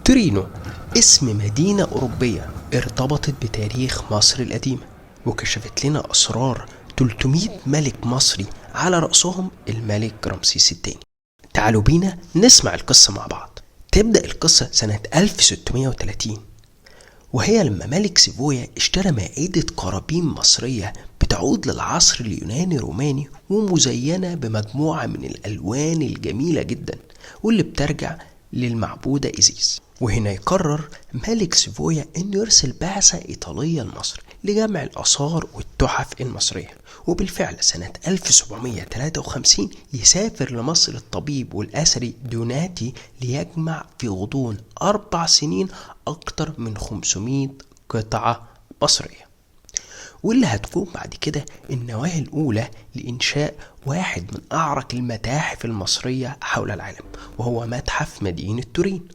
تورينو اسم مدينة أوروبية ارتبطت بتاريخ مصر القديمة، وكشفت لنا أسرار 300 ملك مصري على رأسهم الملك رمسيس الثاني. تعالوا بينا نسمع القصة مع بعض. تبدأ القصة سنة 1630، وهي لما ملك سيفويا اشترى مائدة قرابين مصرية بتعود للعصر اليوناني الروماني ومزينة بمجموعة من الألوان الجميلة جدا واللي بترجع للمعبودة إيزيس. وهنا يقرر ملك سيفويا انه يرسل بعثة ايطالية لمصر لجمع الآثار والتحف المصرية. وبالفعل سنة 1753 يسافر لمصر الطبيب والأثري دوناتي ليجمع في غضون 4 سنين أكتر من 500 قطعة مصرية، واللي هتكون بعد كده النواة الأولى لإنشاء واحد من أعرق المتاحف المصرية حول العالم، وهو متحف مدينة تورين.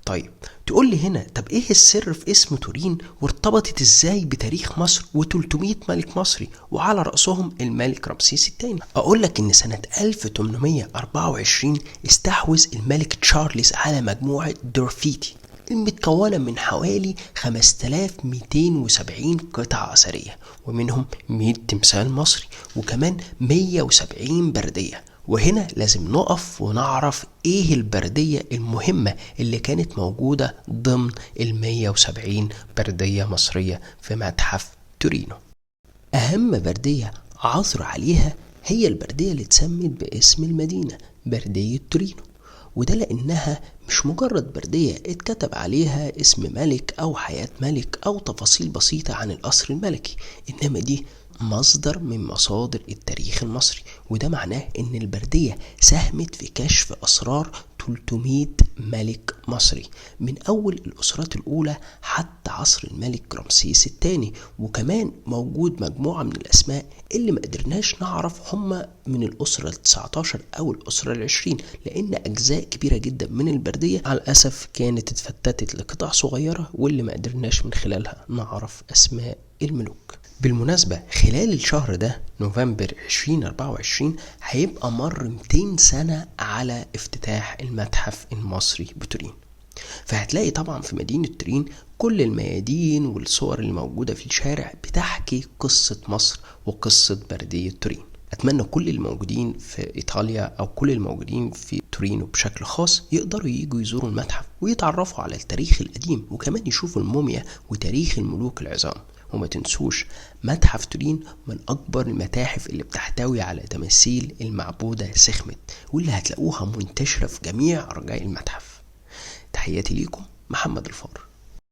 طيب تقول لي هنا، طب ايه السر في اسم تورين وارتبطت ازاي بتاريخ مصر و300 ملك مصري وعلى رأسهم الملك رمسيس الثاني؟ اقول لك ان سنة 1824 استحوذ الملك تشارلز على مجموعة دورفيتي المتكونة من حوالي 5270 قطعة أثرية، ومنهم 100 تمثال مصري وكمان 170 بردية. وهنا لازم نقف ونعرف ايه البردية المهمة اللي كانت موجودة ضمن 170 بردية مصرية في متحف تورينو. اهم بردية عثر عليها هي البردية اللي اتسمت باسم المدينة، بردية تورينو، وده لانها مش مجرد بردية اتكتب عليها اسم ملك او حياة ملك او تفاصيل بسيطة عن القصر الملكي، انما دي مصدر من مصادر التاريخ المصري. وده معناه ان البردية ساهمت في كشف اسرار 300 ملك مصري من اول الاسرات الاولى حتى عصر الملك رمسيس الثاني. وكمان موجود مجموعة من الاسماء اللي ما قدرناش نعرف هم من الاسرة 19 او الاسرة 20، لان اجزاء كبيرة جدا من البردية على الاسف كانت اتفتتت لقطع صغيرة واللي ما قدرناش من خلالها نعرف اسماء الملوك. بالمناسبة خلال الشهر ده نوفمبر 2024 هيبقى مر 200 سنة على افتتاح المتحف المصري بتورين. فهتلاقي طبعا في مدينة تورين كل الميادين والصور اللي موجودة في الشارع بتحكي قصة مصر وقصة بردية تورين. أتمنى كل الموجودين في إيطاليا أو كل الموجودين في تورينو بشكل خاص يقدروا ييجوا يزوروا المتحف ويتعرفوا على التاريخ القديم، وكمان يشوفوا الموميا وتاريخ الملوك العظام. وما تنسوش متحف تورين من أكبر المتاحف اللي بتحتوي على تماثيل المعبودة سخمت، واللي هتلاقوها منتشرة في جميع أرجاء المتحف. تحياتي ليكم، محمد الفار.